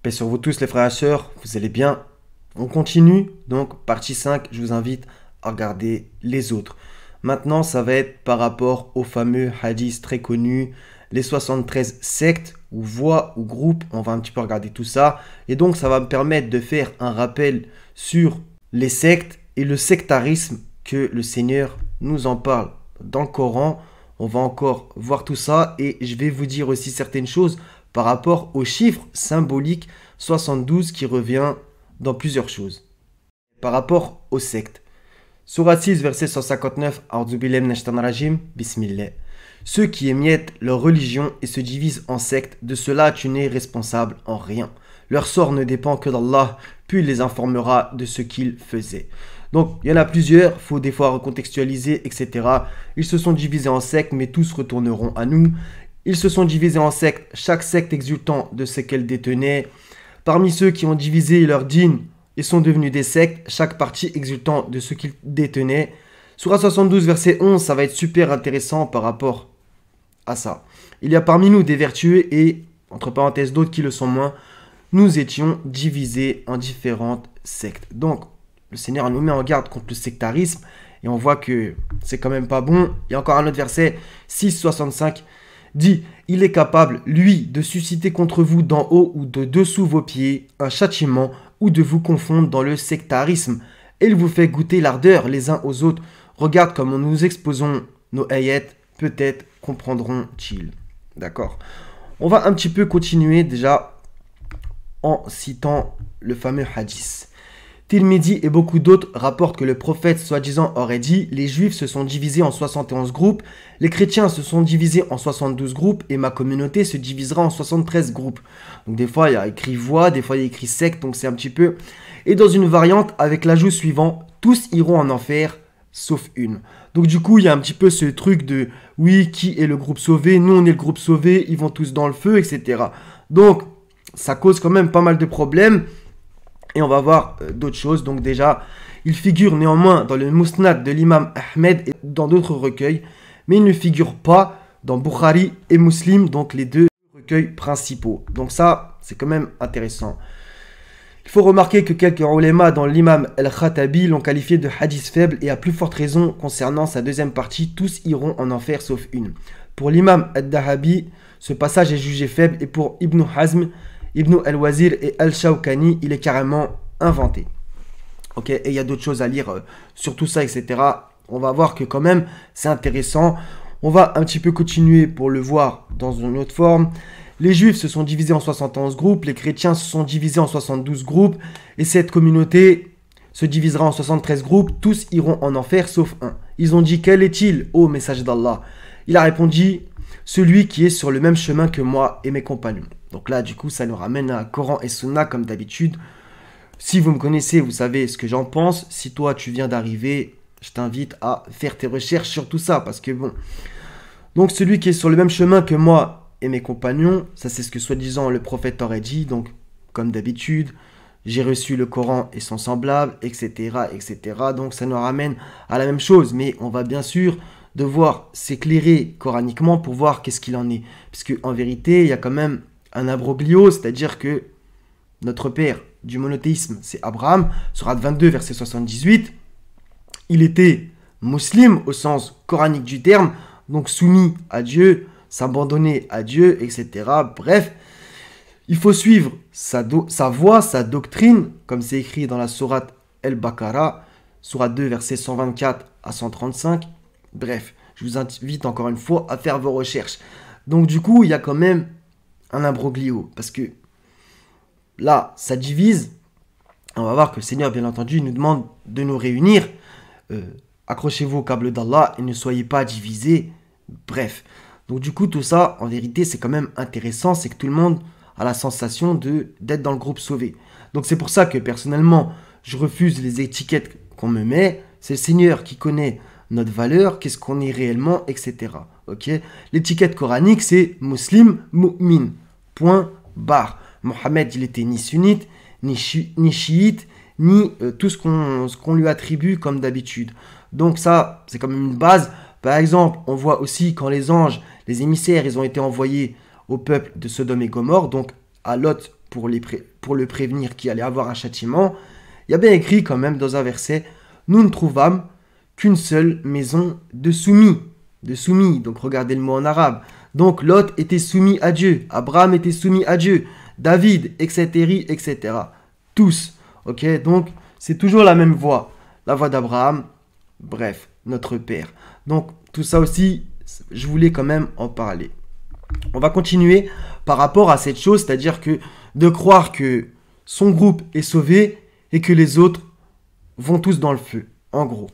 Paix sur vous tous les frères et sœurs, vous allez bien? On continue, donc partie 5, je vous invite à regarder les autres. Maintenant, ça va être par rapport au fameux hadith très connu, les 73 sectes ou voies ou groupes, on va un petit peu regarder tout ça. Et donc, ça va me permettre de faire un rappel sur les sectes et le sectarisme que le Seigneur nous en parle dans le Coran. On va encore voir tout ça et je vais vous dire aussi certaines choses par rapport au chiffre symbolique 72 qui revient dans plusieurs choses. Par rapport aux sectes. Surat 6, verset 159, A'udhu billahi minash shaitanir rajim, Bismillah. Ceux qui émiettent leur religion et se divisent en sectes, de cela tu n'es responsable en rien. Leur sort ne dépend que d'Allah, puis il les informera de ce qu'ils faisaient. Donc, il y en a plusieurs, faut des fois recontextualiser, etc. Ils se sont divisés en sectes, mais tous retourneront à nous. Ils se sont divisés en sectes, chaque secte exultant de ce qu'elle détenait. Parmi ceux qui ont divisé leur dîn et sont devenus des sectes, chaque partie exultant de ce qu'ils détenaient. Sourate 72, verset 11, ça va être super intéressant par rapport à ça. Il y a parmi nous des vertueux et, entre parenthèses, d'autres qui le sont moins. Nous étions divisés en différentes sectes. Donc, le Seigneur nous met en garde contre le sectarisme et on voit que c'est quand même pas bon. Il y a encore un autre verset, 6,65, dit « Il est capable, lui, de susciter contre vous d'en haut ou de dessous vos pieds un châtiment ou de vous confondre dans le sectarisme. Et il vous fait goûter l'ardeur les uns aux autres. Regarde comment nous exposons nos ayats, peut-être comprendront-ils. » D'accord. On va un petit peu continuer déjà en citant le fameux hadith. Tirmidhi et beaucoup d'autres rapportent que le prophète soi-disant aurait dit « Les juifs se sont divisés en 71 groupes, les chrétiens se sont divisés en 72 groupes et ma communauté se divisera en 73 groupes. » Donc des fois il y a écrit voix, des fois il y a écrit secte, donc c'est un petit peu... Et dans une variante avec l'ajout suivant « Tous iront en enfer, sauf une. » Donc du coup il y a un petit peu ce truc de « Oui, qui est le groupe sauvé? Nous on est le groupe sauvé, ils vont tous dans le feu, etc. » Donc ça cause quand même pas mal de problèmes. Et on va voir d'autres choses. Donc déjà, il figure néanmoins dans le Musnad de l'imam Ahmed et dans d'autres recueils. Mais il ne figure pas dans Bukhari et Muslim, donc les deux recueils principaux. Donc ça, c'est quand même intéressant. Il faut remarquer que quelques ulémas dans l'imam Al-Khatabi l'ont qualifié de hadith faible et à plus forte raison concernant sa deuxième partie, tous iront en enfer sauf une. Pour l'imam Al-Dahabi, ce passage est jugé faible et pour Ibn Hazm, Ibn al-Wazir et al-Shawkani, il est carrément inventé. Ok, et il y a d'autres choses à lire sur tout ça, etc. On va voir que quand même, c'est intéressant. On va un petit peu continuer pour le voir dans une autre forme. Les juifs se sont divisés en 71 groupes, les chrétiens se sont divisés en 72 groupes, et cette communauté se divisera en 73 groupes, tous iront en enfer sauf un. Ils ont dit, quel est-il, ô messager d'Allah? Il a répondu, celui qui est sur le même chemin que moi et mes compagnons. Donc là, du coup, ça nous ramène à Coran et Sunna comme d'habitude. Si vous me connaissez, vous savez ce que j'en pense. Si toi, tu viens d'arriver, je t'invite à faire tes recherches sur tout ça. Parce que bon... Donc celui qui est sur le même chemin que moi et mes compagnons, ça c'est ce que soi-disant le prophète aurait dit. Donc, comme d'habitude, j'ai reçu le Coran et son semblable, etc., etc. Donc ça nous ramène à la même chose. Mais on va bien sûr devoir s'éclairer coraniquement pour voir qu'est-ce qu'il en est. Parce qu'en vérité, il y a quand même un abroglio, c'est-à-dire que notre père du monothéisme, c'est Abraham, Sourate 22, verset 78. Il était musulman au sens coranique du terme, donc soumis à Dieu, s'abandonner à Dieu, etc. Bref, il faut suivre sa voie, sa doctrine, comme c'est écrit dans la Sourate El-Baqarah, Sourate 2, verset 124 à 135. Bref, je vous invite encore une fois à faire vos recherches. Donc du coup, il y a quand même un imbroglio, parce que là, ça divise. On va voir que le Seigneur, bien entendu, nous demande de nous réunir. Accrochez-vous au câble d'Allah et ne soyez pas divisés. Bref, donc du coup, tout ça, en vérité, c'est quand même intéressant. C'est que tout le monde a la sensation d'être dans le groupe sauvé. Donc c'est pour ça que, personnellement, je refuse les étiquettes qu'on me met. C'est le Seigneur qui connaît notre valeur, qu'est-ce qu'on est réellement, etc. Ok. L'étiquette coranique, c'est Muslim, Mu'min. Point barre. Mohammed, il était ni sunnite, ni chiite, ni tout ce qu'on lui attribue comme d'habitude. Donc ça, c'est quand même une base. Par exemple, on voit aussi quand les anges, les émissaires, ils ont été envoyés au peuple de Sodome et Gomorrhe, donc à Lot pour le prévenir qu'il allait avoir un châtiment, il y a bien écrit quand même dans un verset, nous ne trouvâmes qu'une seule maison de soumis. De soumis, donc regardez le mot en arabe. Donc Lot était soumis à Dieu, Abraham était soumis à Dieu, David, etc. Tous, ok? Donc c'est toujours la même voie, la voie d'Abraham, bref, notre Père. Donc tout ça aussi, je voulais quand même en parler. On va continuer par rapport à cette chose, c'est-à-dire que de croire que son groupe est sauvé et que les autres vont tous dans le feu, en gros.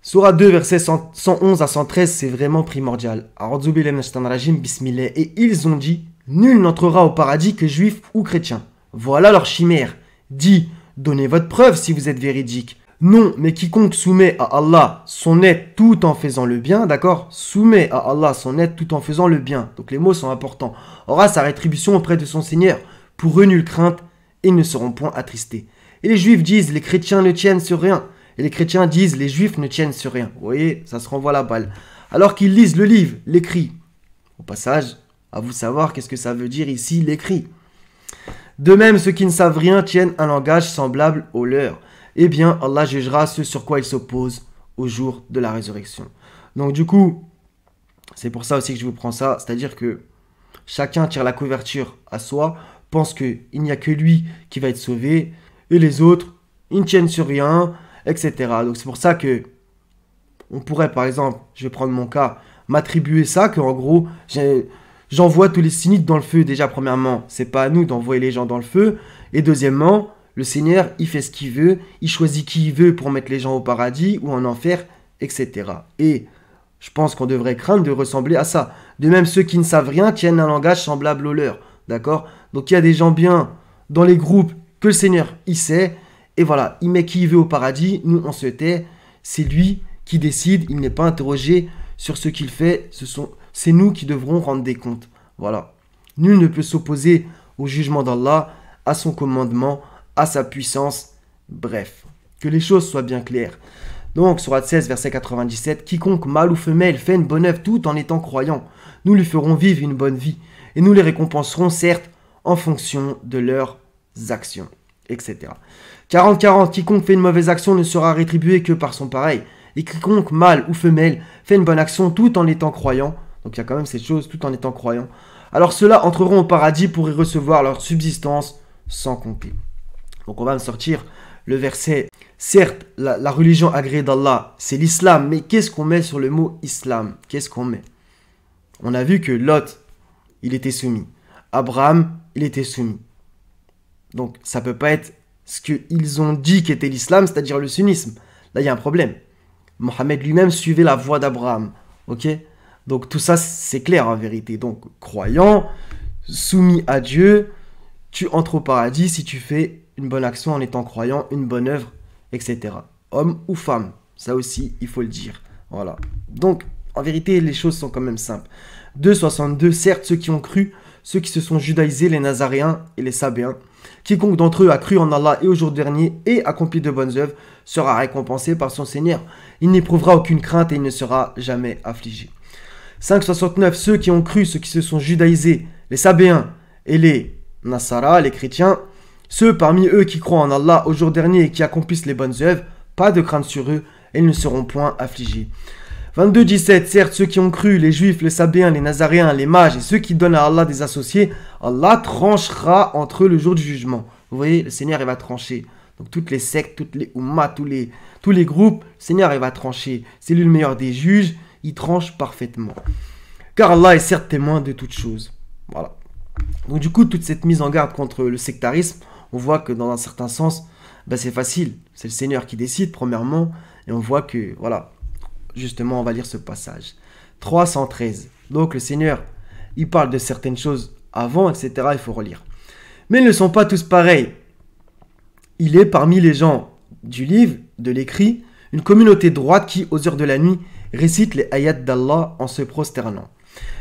Sourate 2, versets 111 à 113, c'est vraiment primordial. Et ils ont dit, nul n'entrera au paradis que juif ou chrétien. Voilà leur chimère. Dit, donnez votre preuve si vous êtes véridique. Non, mais quiconque soumet à Allah son aide tout en faisant le bien, d'accord? Soumet à Allah son aide tout en faisant le bien. Donc les mots sont importants. Aura sa rétribution auprès de son Seigneur. Pour eux, nulle crainte, et ils ne seront point attristés. Et les juifs disent, les chrétiens ne tiennent sur rien. Et les chrétiens disent, les juifs ne tiennent sur rien. Vous voyez, ça se renvoie la balle. Alors qu'ils lisent le livre, l'écrit. Au passage, à vous savoir qu'est-ce que ça veut dire ici, l'écrit. De même, ceux qui ne savent rien tiennent un langage semblable au leur. Eh bien, Allah jugera ce sur quoi ils s'opposent au jour de la résurrection. Donc du coup, c'est pour ça aussi que je vous prends ça. C'est-à-dire que chacun tire la couverture à soi, pense qu'il n'y a que lui qui va être sauvé, et les autres, ils ne tiennent sur rien, etc. Donc c'est pour ça que on pourrait, par exemple, je vais prendre mon cas, m'attribuer ça, qu'en gros, j'envoie tous les cyniques dans le feu. Déjà, premièrement, c'est pas à nous d'envoyer les gens dans le feu. Et deuxièmement, le Seigneur, il fait ce qu'il veut, il choisit qui il veut pour mettre les gens au paradis ou en enfer, etc. Et je pense qu'on devrait craindre de ressembler à ça. De même, ceux qui ne savent rien tiennent un langage semblable au leur. D'accord? Donc il y a des gens bien dans les groupes que le Seigneur, il sait. Et voilà, il met qui il veut au paradis, nous on se tait. C'est lui qui décide, il n'est pas interrogé sur ce qu'il fait. C'est nous qui devrons rendre des comptes. Voilà. Nul ne peut s'opposer au jugement d'Allah, à son commandement, à sa puissance. Bref, que les choses soient bien claires. Donc, sourate 16, verset 97, quiconque mâle ou femelle fait une bonne œuvre tout en étant croyant, nous lui ferons vivre une bonne vie et nous les récompenserons certes en fonction de leurs actions, etc. 40-40, quiconque fait une mauvaise action ne sera rétribué que par son pareil. Et quiconque mâle ou femelle fait une bonne action tout en étant croyant, donc il y a quand même cette chose, tout en étant croyant, alors ceux-là entreront au paradis pour y recevoir leur subsistance sans compter. Donc on va me sortir le verset. Certes, la religion agréée d'Allah, c'est l'islam, mais qu'est-ce qu'on met sur le mot islam? Qu'est-ce qu'on met? On a vu que Lot, il était soumis. Abraham, il était soumis. Donc ça ne peut pas être ce qu'ils ont dit qu'était l'islam, c'est-à-dire le sunnisme. Là, il y a un problème. Mohammed lui-même suivait la voie d'Abraham. Ok? Donc tout ça, c'est clair en vérité. Donc croyant, soumis à Dieu, tu entres au paradis si tu fais une bonne action en étant croyant, une bonne œuvre, etc. Homme ou femme, ça aussi, il faut le dire. Voilà. Donc, en vérité, les choses sont quand même simples. 2,62, certes, ceux qui ont cru, ceux qui se sont judaïsés, les Nazaréens et les Sabéens, quiconque d'entre eux a cru en Allah et au jour dernier et accompli de bonnes œuvres sera récompensé par son Seigneur. Il n'éprouvera aucune crainte et il ne sera jamais affligé. 5,69, ceux qui ont cru, ceux qui se sont judaïsés, les Sabéens et les Nasara, les chrétiens, ceux parmi eux qui croient en Allah au jour dernier et qui accomplissent les bonnes œuvres, pas de crainte sur eux, et ils ne seront point affligés. 22,17, certes, ceux qui ont cru, les juifs, les sabéens, les nazaréens, les mages et ceux qui donnent à Allah des associés, Allah tranchera entre eux le jour du jugement. Vous voyez, le Seigneur, il va trancher. Donc toutes les sectes, toutes les ummas, tous les groupes, le Seigneur, il va trancher. C'est lui le meilleur des juges, il tranche parfaitement. Car Allah est certes témoin de toutes choses. Voilà. Donc du coup, toute cette mise en garde contre le sectarisme, on voit que dans un certain sens, c'est facile. C'est le Seigneur qui décide, premièrement. Et on voit que, voilà, justement, on va lire ce passage. 313. Donc le Seigneur, il parle de certaines choses avant, etc. Il faut relire. Mais ils ne sont pas tous pareils. Il est parmi les gens du livre, de l'écrit, une communauté droite qui, aux heures de la nuit, récite les ayats d'Allah en se prosternant.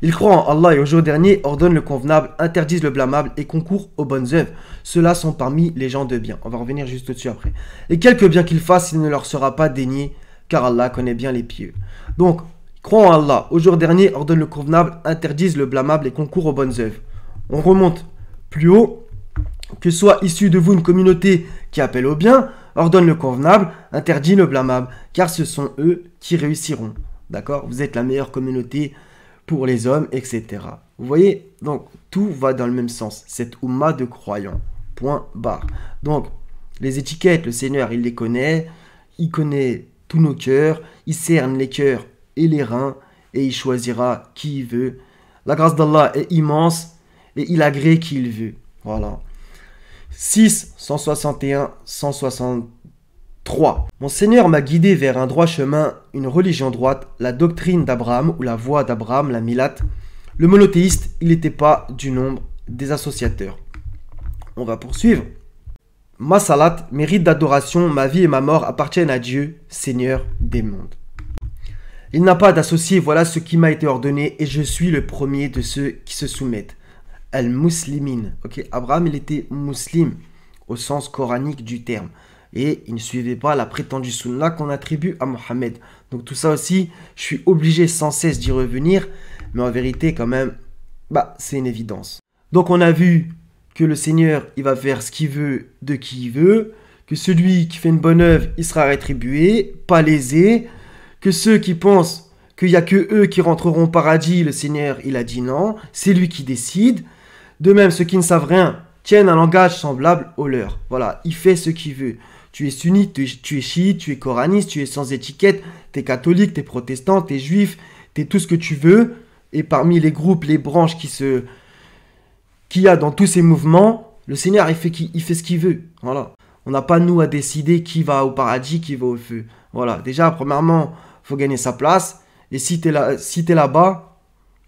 Ils croient en Allah et au jour dernier, ordonnent le convenable, interdisent le blâmable et concourent aux bonnes œuvres. Ceux-là sont parmi les gens de bien. On va revenir juste au-dessus après. Et quelque bien qu'ils fassent, il ne leur sera pas dénié, car Allah connaît bien les pieux. Donc, ils croient en Allah, au jour dernier, ordonnent le convenable, interdisent le blâmable et concourent aux bonnes œuvres. On remonte plus haut, que soit issue de vous une communauté qui appelle au bien, ordonne le convenable, interdit le blâmable, car ce sont eux qui réussiront. D'accord? Vous êtes la meilleure communauté pour les hommes, etc. Vous voyez? Donc, tout va dans le même sens. Cette Oumma de croyants. Point barre. Donc, les étiquettes, le Seigneur, il les connaît. Il connaît tous nos cœurs. Il cerne les cœurs et les reins. Et il choisira qui il veut. La grâce d'Allah est immense. Et il agrée qui il veut. Voilà. 6, 161, 163. Mon Seigneur m'a guidé vers un droit chemin, une religion droite, la doctrine d'Abraham ou la voie d'Abraham, la Milat. Le monothéiste, il n'était pas du nombre des associateurs. On va poursuivre. Ma salat, mérite d'adoration, ma vie et ma mort appartiennent à Dieu, Seigneur des mondes. Il n'a pas d'associé, voilà ce qui m'a été ordonné, et je suis le premier de ceux qui se soumettent. Al-Muslimin. Okay. Abraham, il était musulman au sens coranique du terme. Et il ne suivait pas la prétendue sunna qu'on attribue à Mohammed. Donc tout ça aussi, je suis obligé sans cesse d'y revenir. Mais en vérité, quand même, c'est une évidence. Donc on a vu que le Seigneur, il va faire ce qu'il veut de qui il veut. Que celui qui fait une bonne œuvre, il sera rétribué, pas lésé. Que ceux qui pensent qu'il n'y a que eux qui rentreront au paradis, le Seigneur, il a dit non. C'est lui qui décide. De même, ceux qui ne savent rien tiennent un langage semblable au leur. Voilà, il fait ce qu'il veut. Tu es sunnite, tu es chiite, tu es coraniste, tu es sans étiquette, tu es catholique, tu es protestant, tu es juif, tu es tout ce que tu veux. Et parmi les groupes, les branches qu'il y a dans tous ces mouvements, le Seigneur, il fait ce qu'il veut. Voilà. On n'a pas, nous, à décider qui va au paradis, qui va au feu. Voilà. Déjà, premièrement, il faut gagner sa place. Et si tu es là-bas,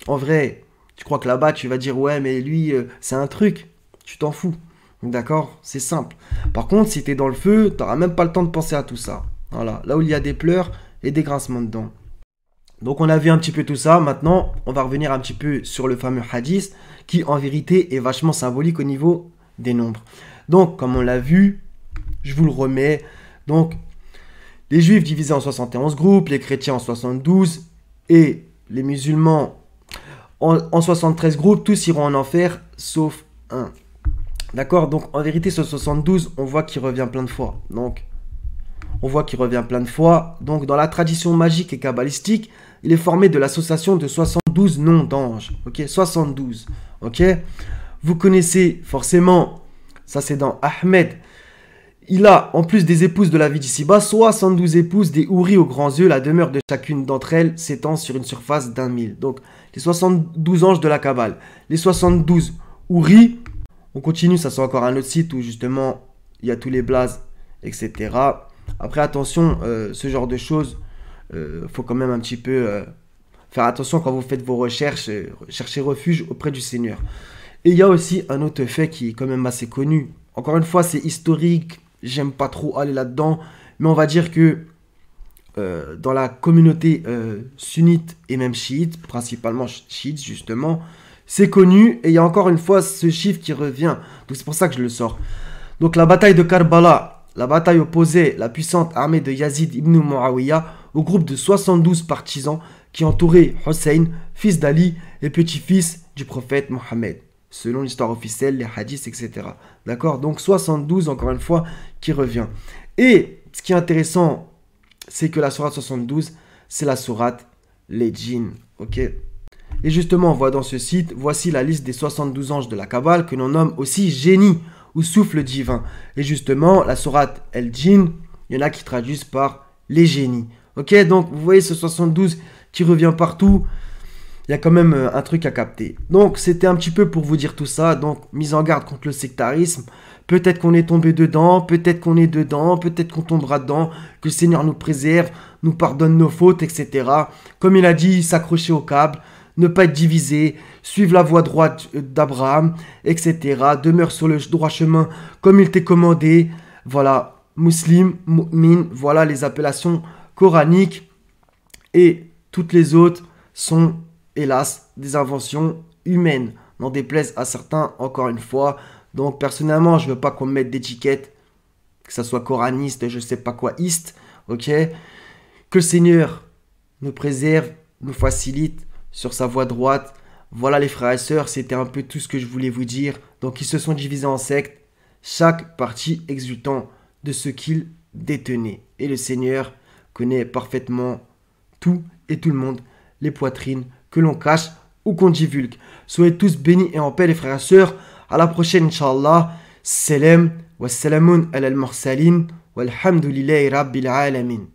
en vrai, tu crois que là-bas, tu vas dire, ouais, mais lui, c'est un truc. Tu t'en fous. D'accord? C'est simple. Par contre, si tu es dans le feu, tu n'auras même pas le temps de penser à tout ça. Voilà. Là où il y a des pleurs et des grincements de dents. Donc, on a vu un petit peu tout ça. Maintenant, on va revenir un petit peu sur le fameux hadith qui, en vérité, est vachement symbolique au niveau des nombres. Donc, comme on l'a vu, je vous le remets. Donc, les juifs divisés en 71 groupes, les chrétiens en 72 et les musulmans en 73 groupes, tous iront en enfer, sauf un. D'accord? Donc, en vérité, ce 72, on voit qu'il revient plein de fois. Donc, dans la tradition magique et kabbalistique, il est formé de l'association de 72 noms d'anges. Ok? 72. Ok? Vous connaissez forcément, ça c'est dans Ahmed. Il a, en plus des épouses de la vie d'ici-bas, 72 épouses, des houris aux grands yeux. La demeure de chacune d'entre elles s'étend sur une surface d'1 000. Donc, les 72 anges de la Kabbale. Les 72 houris. On continue, ça c'est encore un autre site où justement, il y a tous les blazes, etc. Après, attention, ce genre de choses, faut quand même un petit peu faire attention quand vous faites vos recherches, chercher refuge auprès du Seigneur. Et il y a aussi un autre fait qui est quand même assez connu. Encore une fois, c'est historique. J'aime pas trop aller là-dedans, mais on va dire que dans la communauté sunnite et même chiite, principalement chiite justement, c'est connu et il y a encore une fois ce chiffre qui revient. Donc c'est pour ça que je le sors. Donc la bataille de Karbala, la bataille opposait la puissante armée de Yazid ibn Muawiyah au groupe de 72 partisans qui entouraient Hussein, fils d'Ali et petit-fils du prophète Mohammed. Selon l'histoire officielle, les hadiths, etc. D'accord? Donc 72, encore une fois, qui revient. Et ce qui est intéressant, c'est que la sourate 72, c'est la sourate les djinns. Ok? Et justement, on voit dans ce site, voici la liste des 72 anges de la Kabbale que l'on nomme aussi génie ou souffle divin. Et justement, la sourate el djinn, il y en a qui traduisent par les génies. Ok? Donc, vous voyez ce 72 qui revient partout. Il y a quand même un truc à capter. Donc, c'était un petit peu pour vous dire tout ça. Donc, mise en garde contre le sectarisme. Peut-être qu'on est tombé dedans, peut-être qu'on est dedans, peut-être qu'on tombera dedans. Que le Seigneur nous préserve, nous pardonne nos fautes, etc. Comme il a dit, s'accrocher au câble, ne pas être divisé, suivre la voie droite d'Abraham, etc. Demeure sur le droit chemin comme il t'est commandé. Voilà, musulman, mu'min, voilà les appellations coraniques. Et toutes les autres sont, hélas, des inventions humaines, n'en déplaise à certains, encore une fois. Donc, personnellement, je ne veux pas qu'on me mette d'étiquette, que ça soit coraniste, je ne sais pas quoi, iste, ok? Que le Seigneur nous préserve, nous facilite sur sa voie droite. Voilà les frères et sœurs, c'était un peu tout ce que je voulais vous dire. Donc, ils se sont divisés en sectes. chaque partie exultant de ce qu'il détenait. Et le Seigneur connaît parfaitement tout et tout le monde, les poitrines que l'on cache ou qu'on divulgue. Soyez tous bénis et en paix les frères et sœurs. À la prochaine Inch'Allah. Salam wa salamun ala al-mursalin walhamdulillahi rabbil alamin.